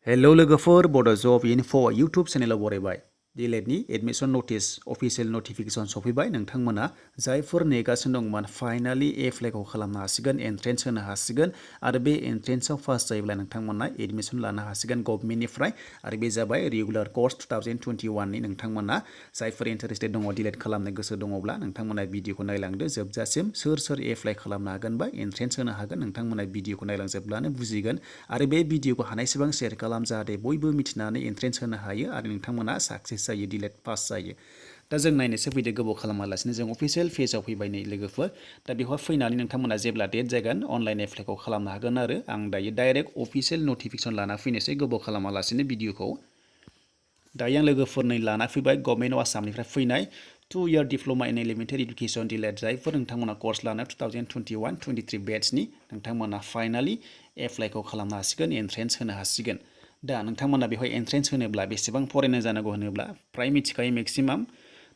hello लोगोफोर बड' जब इनफो इउटुब चेनेलाव बरायबाय D.EI.Edनि एडमिशन नटिस अफिसियेल नटिफिकेशन सफैबाय नोंथांमोना जायफोर नेगासिनो दंमोन फाइनालि एप्लाइखौ खालामनो हासिगोन एन्ट्रेन्स होनो हासिगोन आरो बे एन्ट्रेन्सआव पास जायोब्ला नोंथांमोना एडमिशन लानो हासिगोन गभर्नमेन्टनिफ्राय आरो बे जाबाय रेगुलार कर्स 2021 नि नोंथांमोना जायफोर इन्टारेस्टेड दङ डिलेट खालामनो गोसो दङब्ला नोंथांमोना भिडिअखौ नायलांदो जोबजासिम सोर एप्लाइ खालामनो हागोन बा एन्ट्रेन्स होनो हागोन नोंथांमोना भिडिअखौ नायलांजोबब्लानो बुजिगोन आरो बे भिडिअखौ हानायसेबां शेयार खालाम जाहाथे बयबो मिथिनानै एन्ट्रेन्स होनो हायो आरो नोंथांमोना साक्सेस जायो डिलेट पास जायो दा जों नायनोसो फैदो गोबाव खालामालासिनो जों अफिसियेल पेजाव फैबाय नै लोगोफोर दा बेवहाय फैनानै नोंथांमोना जेब्ला डेट जागोन अनलाइन एप्लाइखौ खालामनो हागोन आरो आं दायो डाइरेक्ट अफिसियेल नटिफिकेशन लाना फैनोसै गोबाव खालामालासिनो भिडिअखौ दायो आं लोगोफोरनै लाना फैबाय गभर्नमेन्ट अफ आसामनिफ्राय फैनाय 2 year डिप्ल'मा इन एलिमेन्टारि इडुकेसन डिलेट जायफोर नोंथांमोना कर्स लानो 2021-23 बेट्सनि नोंथांमोना फाइनालि एप्लाइखौ खालामनो हासिगोन एन्ट्रेन्स होनो हासिगोन दा नोंथांमोना बेवहाय एन्ट्रेन्स होनोब्ला बेसेबां फरायनाय जानांगौ होनोब्ला फ्राय मिथिखायो मेक्सिमाम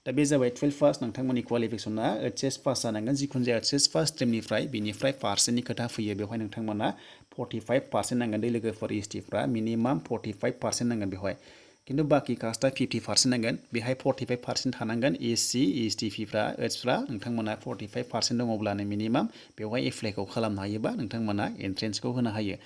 दा बे जाबाय 12 पास नोंथांमोननि क्वालिफिकेसना HS पास जानांगोन जिखुनु जाया HS पास स्ट्रिमनिफ्राय बिनिफ्राय पार्सेन्टनि खोथा फैयो बेवहाय नोंथांमोना 45% नांगोन दै लोगोफोर STफ्रा मिनिमाम 45% नांगोन बेवहाय किन्तु बाकी कास्टआ 50% नांगोन बेहाय 45% थानांगोन SC STफ्रा एचफ्रा नोंथांमोना 45% दङब्लानो मिनिमाम बेवहाय एप्लाइखौ खालामनो हायोबा नोंथांमोना एन्ट्रेन्सखौ होनो हायो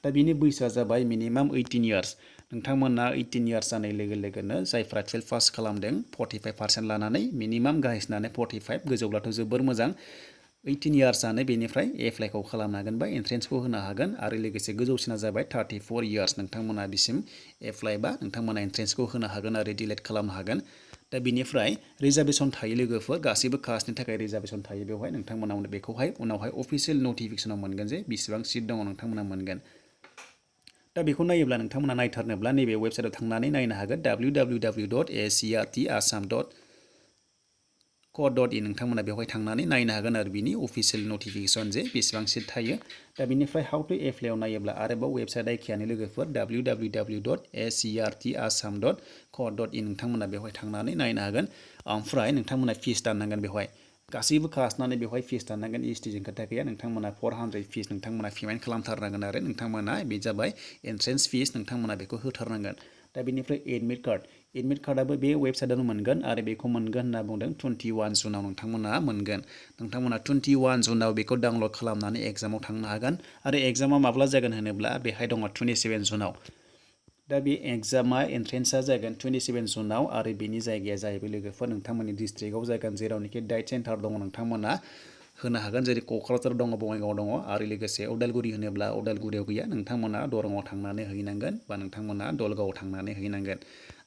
दा बिनि बैसोआ जाबाय मिनिमाम 18 years नोंथांमोना 18 years जानाय लोगो लोगोनो जायफ्रा 12 पास खालामदों 45% लानानै मिनिमाम गाहायसिनानो 45 गोजौब्लाथ' जोबोर मोजां 18 years जानो बेनिफ्राय एप्लाइखौ खालामनो हागोन बा एन्ट्रेन्सखौ होनो हागोन आरो लोगोसे गोजौसिना जाबाय 34 years नोंथांमोना बिसिम एप्लाइ बा नोंथांमोना एन्ट्रेन्सखौ होनो हागोन आरो डिलेट खालामनो हागोन दा बिनिफ्राय रिजार्भेसन थायो लोगोफोर गासैबो कास्टनि थाखाय रिजार्भेसन थायो बेवहाय नोंथांमोना बेखौहाय उनावहाय अफिसियेल नटिफिकेशनाव मोनगोन जे बेसेबां सिट दङ नोंथांमोना मोनगोन दा बेखौ नायोब्ला नोंथांमोना नायथारनोब्ला नैबे वेबसाइटआव थांनानै नायनो हागोन www.SCERT.Assam.co.in नोंथांमोना बेवहाय थांनानै नायनो हागोन आरो बिनि अफिसियेल नटिफिकेशन जे बेसेबां सिट थायो दा बिनिफ्राय हाउ टु एप्लाइआव नायोब्ला आरोबाव वेबसाइट एखेयानो लोगोफोर www.SCERT.Assam.co.in नोंथांमोना बेवहाय थांनानै नायनो हागोन ओमफ्राय नोंथांमोना फिस दाननांगोन बेवहाय गासैबो कास्टनानो बेवहाय फिस दाननांगोन STजों खोथा गैया नोंथांमोना 400 फिस नोंथांमोना पेमेन्ट खालामथारनांगोन आरो नोंथांमोना बे जाबाय एन्ट्रेन्स फिस नोंथांमोना बेखौ होथारनांगोन दा बेनिफ्राय एडमिट कार्डआबो बे वेबसाइटआवनो मोनगोन आरो बेखौ मोनगोन होनना बुंदों 21 जुनाव नोंथांमोना मोनगोन नोंथांमोना 21 जुनाव बेखौ डाउनलड खालामनानै एग्जामाव थांनो हागोन आरो एग्जामा माब्ला जागोन होनोब्ला बेहाय दङ 27 जुनाव दा बे एग्जामा एन्ट्रेन्सआ जागोन 27 जुनाव आरो बेनि जायगाया जाहैबाय लोगोफोर नोंथांमोननि डिस्ट्रिक्टआव जागोन जेरावनोखि डाइट सेन्टार दङ नोंथांमोना होनो हागोन जेरै क'क्राझार दङ बङाइगाव दङ आरो लोगोसे उदालगुरि होनोब्ला उदालगुरियाव गैया नोंथांमोना दरंआव थांनानै हैनांगोन बा नोंथांमोना दलगावआव थांनानै हैनांगोन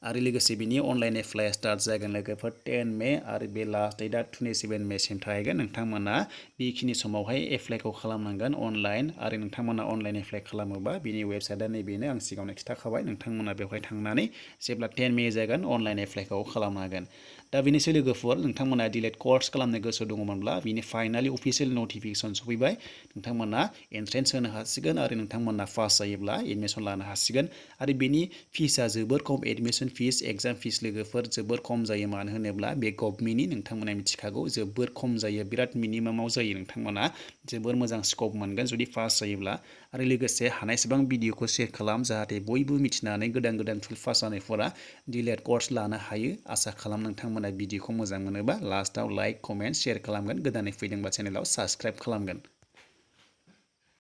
आरो लोगोसे बिनि अनलाइन एप्लाइ स्टार्ट जागोन लोगोफोर 10 मे आरो बे लास्ट डेटआ 27 मेसिम थाहैगोन नोंथांमोना बेखिनि समावहाय एप्लाइखौ खालामनांगोन अनलाइन आरो नोंथांमोना अनलाइन एप्लाइ खालामोबा बिनि वेबसाइटआ नैबेनो आं सिगाङावनो खिथाखाबाय नोंथांमोना बेवहाय थांनानै जेब्ला 10 मे जागोन अनलाइन एप्लाइखौ खालामनो हागोन दा बेनोसै लोगोफोर नोंथांमोना डिलेट कर्स खालामनो गोसो दङमोनब्ला बिनि फाइनालि अफिसियेल नटिफिकेशन सफैबाय नोंथांमोना एन्ट्रेन्स होनो हासिगोन आरो नोंथांमोना पास जायोब्ला एडमिशन लानो हासिगोन आरो बेनि फिसआ जोबोर खम एडमिशन फिस एग्जाम फिस लोगोफोर जोबोर खम जायो मानो होनोब्ला बे गभर्नमेन्टनि नोंथांमोना मिथिखागौ जोबोर खम जायो बिराद मिनिमामाव जायो नोंथांमोना जोबोर मोजां स्कप मोनगोन जुदि पास जायोब्ला आरो लोगोसे हानायसेबां भिडिअखौ शेयार खालाम जाहाथे बयबो मिथिनानै गोदान 12 पास जानायफोरा डिलेट कर्स लानो हायो आसा खालाम नोंथांमोना भिडिअखौ मोजां मोनोबा लास्टआव लाइक कमेन्ट शेयार खालामगोन गोदानै फैदोंबा चेनेलाव साबस्क्राइब खालामगोन